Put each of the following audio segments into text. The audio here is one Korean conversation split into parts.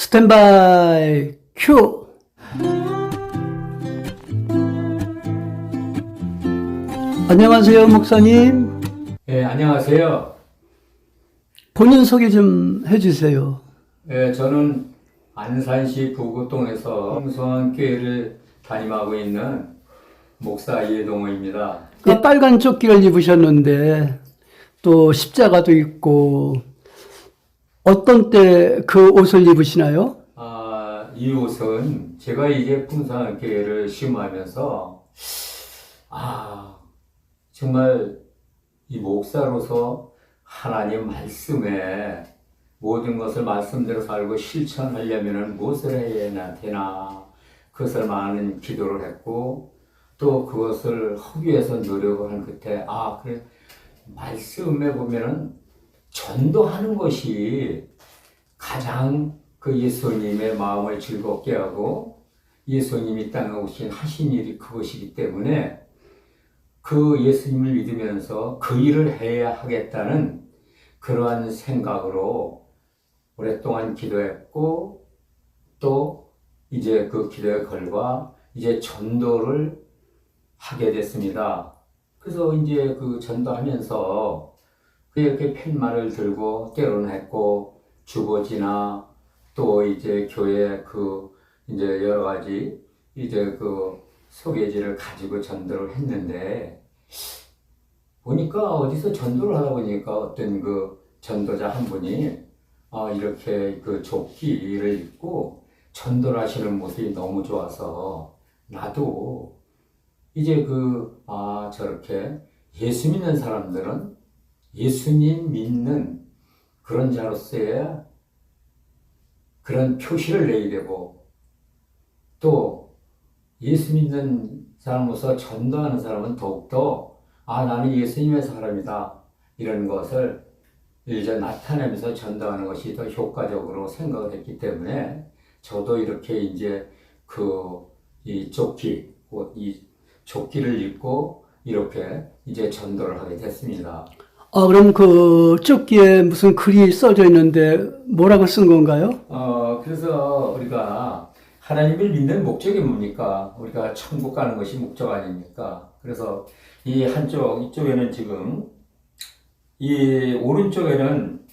스탠바이 큐. 안녕하세요, 목사님. 예, 안녕하세요. 본인 소개 좀 해주세요. 예, 저는 안산시 부구동에서 홍성교회를 담임하고 있는 목사 이해동호입니다. 빨간 조끼를 입으셨는데 또 십자가도 있고 어떤 때 그 옷을 입으시나요? 이 옷은 제가 이제 풍성교회를 시험하면서 정말 이 목사로서 하나님 말씀에 모든 것을 말씀대로 살고 실천하려면 무엇을 해야 되나, 그것을 많은 기도를 했고, 또 그것을 하기 위해서 노력을 한 끝에, 그래, 말씀에 보면은 전도하는 것이 가장 그 예수님의 마음을 즐겁게 하고, 예수님이 땅에 오신 하신 일이 그것이기 때문에 그 예수님을 믿으면서 그 일을 해야 하겠다는 그러한 생각으로 오랫동안 기도했고, 또 이제 그 기도의 결과 이제 전도를 하게 됐습니다. 그래서 이제 그 전도하면서 이렇게 팻말을 들고 때로는 했고, 주보지나 또 이제 교회 이제 여러 가지 이제 소개지를 가지고 전도를 했는데, 보니까 어디서 전도를 하다 보니까 어떤 전도자 한 분이 이렇게 조끼를 입고 전도를 하시는 모습이 너무 좋아서 나도 이제 저렇게 예수 믿는 사람들은 예수님 믿는 그런 자로서의 그런 표시를 내야 되고, 또 예수 믿는 사람으로서 전도하는 사람은 더욱더 나는 예수님의 사람이다, 이런 것을 이제 나타내면서 전도하는 것이 더 효과적으로 생각을 했기 때문에 저도 이렇게 이제 이 조끼를 입고 이렇게 이제 전도를 하게 됐습니다. 그럼 그 조끼에 무슨 글이 써져 있는데 뭐라고 쓴 건가요? 그래서 우리가 하나님을 믿는 목적이 뭡니까? 우리가 천국 가는 것이 목적 아닙니까? 그래서 이쪽에는 지금 이 오른쪽에는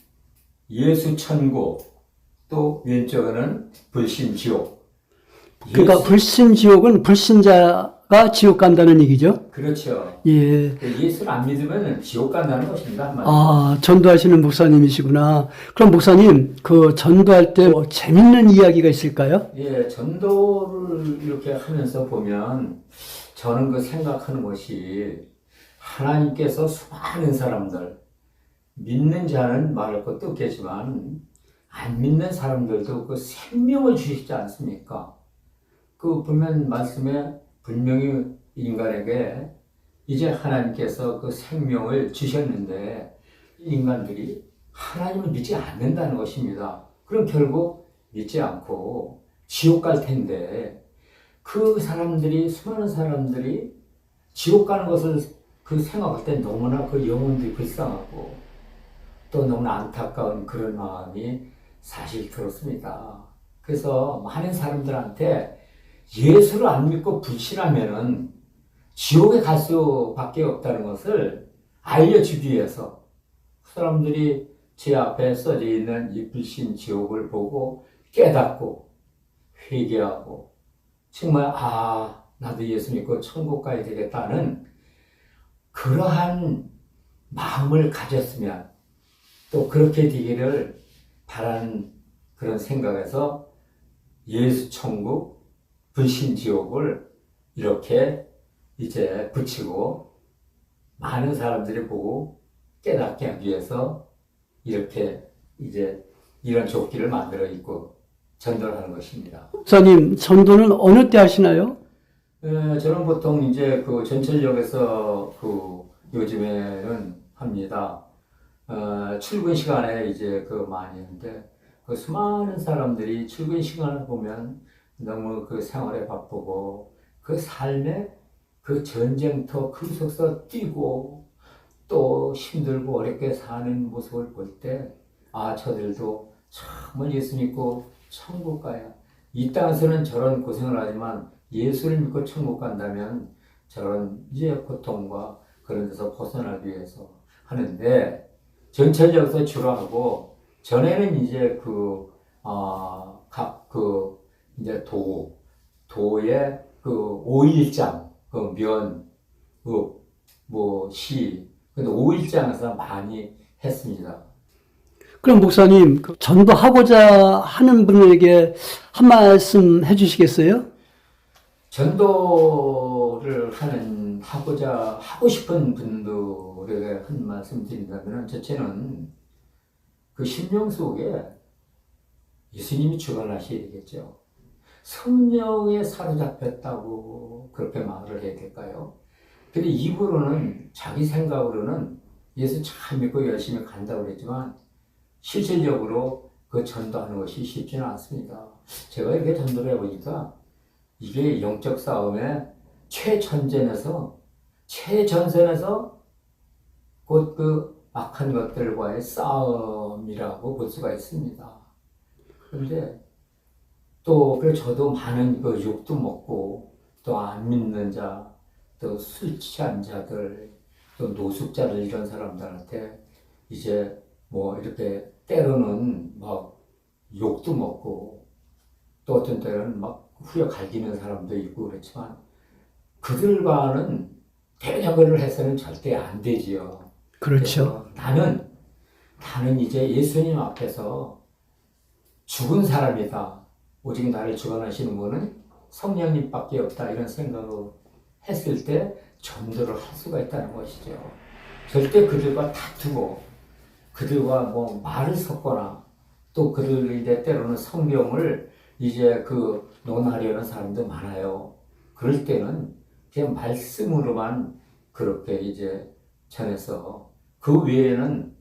예수 천국, 또 왼쪽에는 불신 지옥. 그러니까 불신 지옥은 불신자가 지옥 간다는 얘기죠? 그렇죠. 예. 예수를 안 믿으면 지옥 간다는 것입니다, 한마디로. 전도하시는 목사님이시구나. 그럼 목사님, 전도할 때 뭐 재밌는 이야기가 있을까요? 예, 전도를 이렇게 하면서 보면 저는 생각하는 것이, 하나님께서 수많은 사람들, 믿는 자는 말할 것도 없겠지만 안 믿는 사람들도 생명을 주시지 않습니까? 보면 말씀에 분명히 인간에게 이제 하나님께서 생명을 주셨는데, 인간들이 하나님을 믿지 않는다는 것입니다. 그럼 결국 믿지 않고 지옥 갈 텐데, 수많은 사람들이 지옥 가는 것을 생각할 때 너무나 영혼들이 불쌍하고 또 너무나 안타까운 그런 마음이 사실 들었습니다. 그래서 많은 사람들한테 예수를 안 믿고 불신하면은 지옥에 갈 수밖에 없다는 것을 알려주기 위해서 사람들이 제 앞에 써져 있는 이 불신 지옥을 보고 깨닫고 회개하고 정말 나도 예수 믿고 천국 가야 되겠다는 그러한 마음을 가졌으면, 또 그렇게 되기를 바라는 그런 생각에서 예수 천국, 불신 지옥을 이렇게 이제 붙이고 많은 사람들이 보고 깨닫게 하기 위해서 이렇게 이제 이런 조끼를 만들어 입고 전도를 하는 것입니다. 목사님, 전도는 어느 때 하시나요? 저는 보통 이제 전철역에서 요즘에는 합니다. 출근 시간에 이제 많이 하는데, 수많은 사람들이 출근 시간을 보면 너무 생활에 바쁘고 삶에 전쟁터 속에서 뛰고 또 힘들고 어렵게 사는 모습을 볼 때, 저들도 정말 예수 믿고 천국 가야. 이 땅에서는 저런 고생을 하지만 예수를 믿고 천국 간다면 저런 이제 고통과 그런 데서 벗어나기 위해서 하는데 전체적으로 주로 하고 전에는 이제 이제 도의 그 오일장, 그 면, 시. 근데 오일장에서 많이 했습니다. 그럼 목사님, 그 전도하고자 하는 분에게 한 말씀 해주시겠어요? 전도를 하고 싶은 분들에게 한 말씀 드린다면, 첫째는 그 심령 속에 예수님이 주관하셔야 되겠죠. 성령에 사로잡혔다고 그렇게 말을 해야 될까요? 근데 입으로는, 자기 생각으로는 예수 잘 믿고 열심히 간다고 그랬지만, 실질적으로 그 전도하는 것이 쉽지는 않습니다. 제가 이렇게 전도를 해보니까 이게 영적 싸움의 최전선에서 곧 그 악한 것들과의 싸움이라고 볼 수가 있습니다. 그런데 또 그래서 저도 많은 그 욕도 먹고 또 안 믿는 자, 또 술 취한 자들, 또 노숙자들 이런 사람들한테 이제 뭐 이렇게 때로는 막 욕도 먹고 또 어떤 때는 막 후려 갈기는 사람도 있고 그렇지만 그들과는 대적을 해서는 절대 안 되지요. 그렇죠. 그래서 나는 이제 예수님 앞에서 죽은 사람이다. 오직 나를 주관하시는 분은 성령님밖에 없다. 이런 생각을 했을 때 전도를 할 수가 있다는 것이죠. 절대 그들과 다투고 그들과 뭐 말을 섞거나 또 그들 이제 때로는 성경을 이제 그 논하려는 사람도 많아요. 그럴 때는 그냥 말씀으로만 그렇게 이제 전해서 그 외에는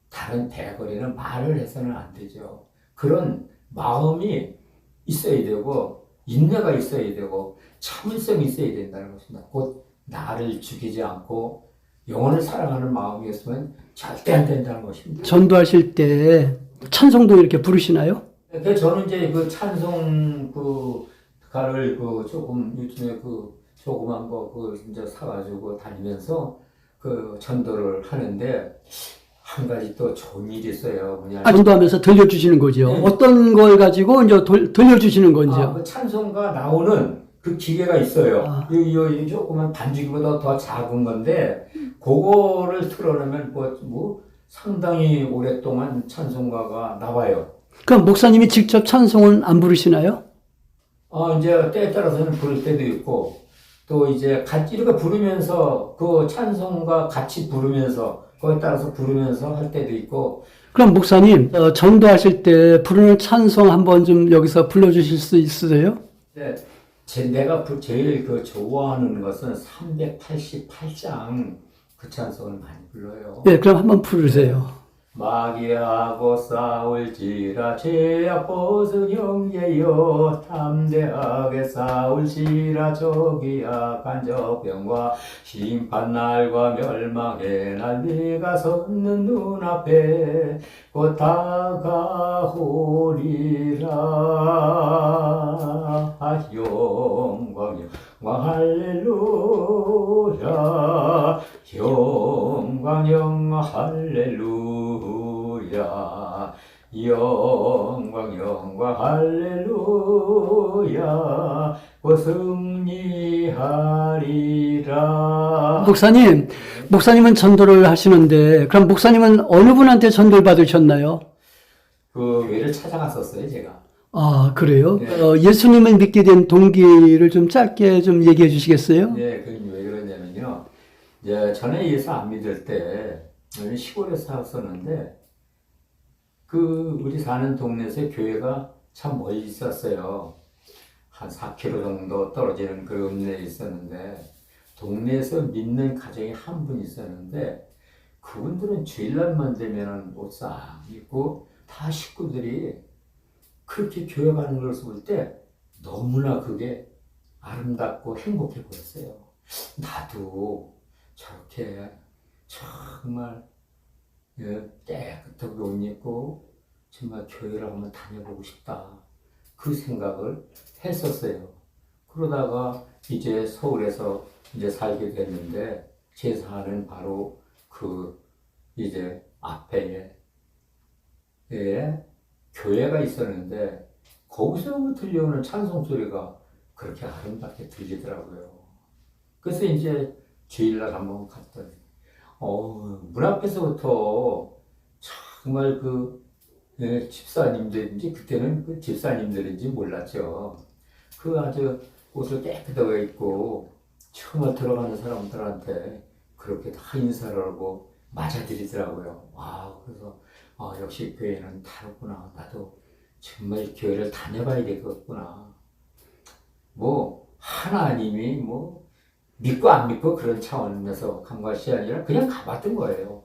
다른 대거리는 말을 해서는 안 되죠. 그런 마음이 있어야 되고 인내가 있어야 되고 참을성이 있어야 된다는 것입니다. 곧 나를 죽이지 않고 영혼을 사랑하는 마음이었으면 절대 안 된다는 것입니다. 전도하실 때 찬송도 이렇게 부르시나요? 그래서 저는 이제 그 찬송 가를 조금 요즘에 조그만 거 이제 사가지고 다니면서 그 전도를 하는데 한 가지 또 좋은 일이 있어요. 뭐냐면 전도하면서 들려주시는 거죠. 네. 어떤 걸 가지고 이제 들려주시는 건지요. 그 찬송가 나오는 그 기계가 있어요. 아. 이 조그만 반죽이보다 더 작은 건데 그거를 틀어놓으면 상당히 오랫동안 찬송가가 나와요. 그럼 목사님이 직접 찬송은 안 부르시나요? 이제 때에 따라서는 부를 때도 있고, 또 이제 같이 이렇게 부르면서, 그 찬송과 같이 부르면서, 그거에 따라서 부르면서 할 때도 있고. 그럼 목사님, 전도하실 때 부르는 찬송 한번 좀 여기서 불러주실 수 있으세요? 네, 내가 제일 좋아하는 것은 388장 그 찬송을 많이 불러요. 네, 그럼 한번 부르세요. 마귀하고 싸울지라 죄악 벗은 형제여 담대하게 싸울지라 적이 악한 적병과 심판날과 멸망의 날 네가 섰는 눈앞에 곧 다가오리라. 영광 할렐루야. 영광 할렐루야. 영광 할렐루야. 승리하리라. 목사님은 전도를 하시는데, 그럼 목사님은 어느 분한테 전도를 받으셨나요? 그 교회를 찾아갔었어요, 제가. 아, 그래요? 네. 예수님을 믿게 된 동기를 좀 짧게 좀 얘기해 주시겠어요? 네, 그게 왜 그러냐면요. 이제 전에 예수 안 믿을 때, 시골에 살았었는데, 우리 사는 동네에서 교회가 참 멀리 있었어요. 한 4km 정도 떨어지는 그런 읍내에 있었는데, 동네에서 믿는 가정이 한 분 있었는데, 그분들은 주일날만 되면은 옷 싹 입고, 다 식구들이 그렇게 교회 가는 걸 볼 때, 너무나 그게 아름답고 행복해 보였어요. 나도 저렇게 정말 깨끗하게 옷 입고 정말 교회를 한번 다녀보고 싶다. 그 생각을 했었어요. 그러다가 이제 서울에서 이제 살게 됐는데 제 사는 바로 그 이제 앞에 교회가 있었는데 거기서 들려오는 찬송 소리가 그렇게 아름답게 들리더라고요. 그래서 이제 주일날 한번 갔더니 문 앞에서부터 정말 집사님들인지 그때는 그 집사님들인지 몰랐죠. 그 아주 옷을 깨끗하게 입고 처음 들어가는 사람들한테 그렇게 다 인사를 하고 맞아들이더라고요. 와, 그래서 역시 교회는 다르구나. 나도 정말 교회를 다녀봐야 되겠구나. 뭐 하나님이 뭐 믿고 안 믿고 그런 차원에서 간 것이 아니라 그냥 가봤던 거예요.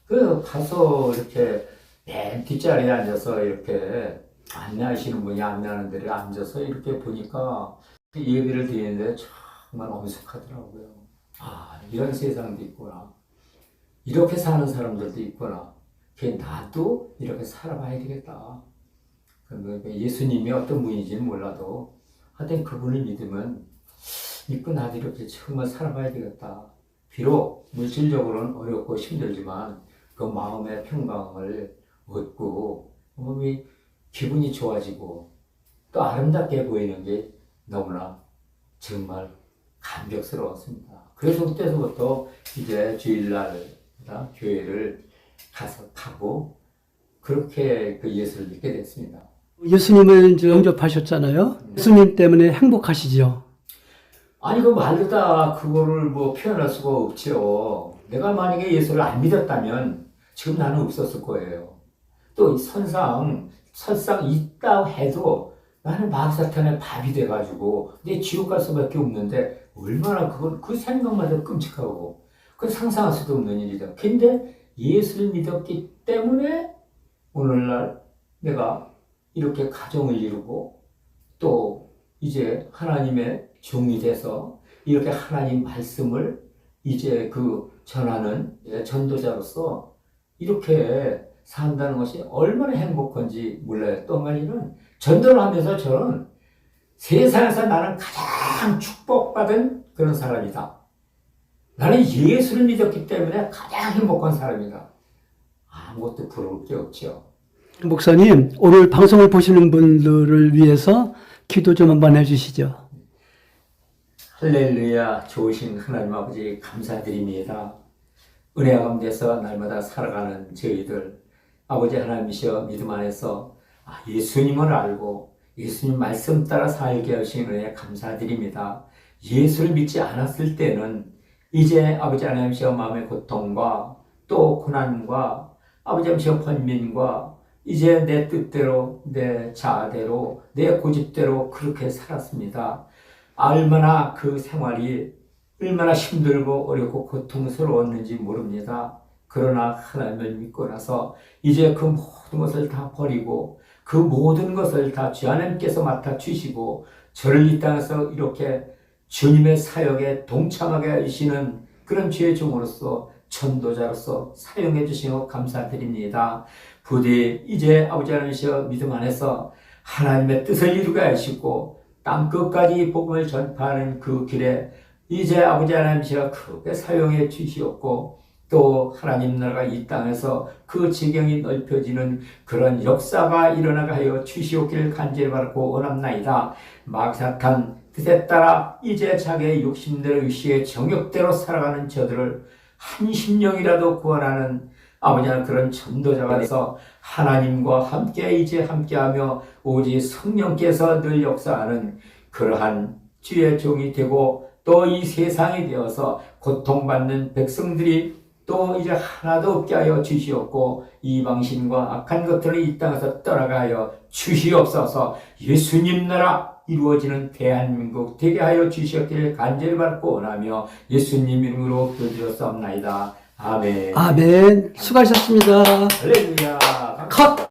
그 가서 이렇게 맨 뒷자리에 앉아서 이렇게 안내하시는 분이 안내하는 데를 앉아서 이렇게 보니까 예배를 드리는데 정말 엄숙하더라고요. 아, 이런 세상도 있구나. 이렇게 사는 사람들도 있구나. 나도 이렇게 살아봐야 되겠다. 그러니까 예수님이 어떤 분인지는 몰라도 하여튼 그분을 믿고 나도 이렇게 정말 살아봐야 되겠다. 비록 물질적으로는 어렵고 힘들지만 그 마음의 평강을 얻고 몸이 기분이 좋아지고 또 아름답게 보이는 게 너무나 정말 감격스러웠습니다. 그래서 그때서부터 이제 주일날 교회를 가고 그렇게 그 예수를 믿게 됐습니다. 예수님을 이제 영접하셨잖아요. 예수님 때문에 행복하시죠? 아니 그 말로 다 그거를 뭐 표현할 수가 없죠. 내가 만약에 예수를 안 믿었다면 지금 나는 없었을 거예요. 또 설상 있다 해도 나는 마귀사탄의 밥이 돼가지고 내 지옥 갈 수밖에 없는데 얼마나 그 생각만 해도 끔찍하고 그 상상할 수도 없는 일이다. 근데 예수를 믿었기 때문에 오늘날 내가 이렇게 가정을 이루고 또 이제 하나님의 종이 돼서 이렇게 하나님 말씀을 이제 전하는 전도자로서 이렇게 산다는 것이 얼마나 행복한지 몰라요. 또 한가지는 전도를 하면서 저는 세상에서 나는 가장 축복받은 그런 사람이다. 나는 예수를 믿었기 때문에 가장 행복한 사람이다. 아무것도 부러울 게 없죠. 목사님, 오늘 방송을 보시는 분들을 위해서 기도 좀 한번 해주시죠. 할렐루야, 좋으신 하나님 아버지 감사드립니다. 은혜 가운데서 날마다 살아가는 저희들 아버지 하나님이시여 믿음 안에서 예수님을 알고 예수님 말씀 따라 살게 하신 은혜 감사드립니다. 예수를 믿지 않았을 때는 이제 아버지 하나님이시여 마음의 고통과 또 고난과 아버지 하나님이시여 번민과 이제 내 뜻대로 내 자아대로 내 고집대로 그렇게 살았습니다. 얼마나 그 생활이 얼마나 힘들고 어렵고 고통스러웠는지 모릅니다. 그러나 하나님을 믿고 나서 이제 그 모든 것을 다 버리고 그 모든 것을 다 주 하나님께서 맡아주시고 저를 이 땅에서 이렇게 주님의 사역에 동참하게 하시는 그런 주의 종으로서 전도자로서 사용해 주시고 감사드립니다. 부디 이제 아버지 하나님이시여 믿음 안에서 하나님의 뜻을 이루게 하시고 땅끝까지 복음을 전파하는 그 길에 이제 아버지 하나님이시여 크게 사용해 주시옵고 또 하나님 나라가 이 땅에서 그 지경이 넓혀지는 그런 역사가 일어나게 하여 주시옵기를 간절히 바라고 원합나이다. 마귀사탄 뜻에 따라 이제 자기의 욕심대로 의시의 정욕대로 살아가는 저들을 한 심령이라도 구원하는 아버지 하나님 그런 전도자가 돼서 하나님과 함께 이제 함께하며 오직 성령께서 늘 역사하는 그러한 주의 종이 되고 또 이 세상이 되어서 고통받는 백성들이 또 이제 하나도 없게 하여 주시옵고 이방신과 악한 것들을 이 땅에서 떠나가여 주시옵소서. 예수님 나라 이루어지는 대한민국 되게 하여 주시옵기를 간절히 바라고 원하며 예수님 이름으로 기도드렸사옵나이다. 아멘. 아멘. 수고하셨습니다. 할렐루야. 컷!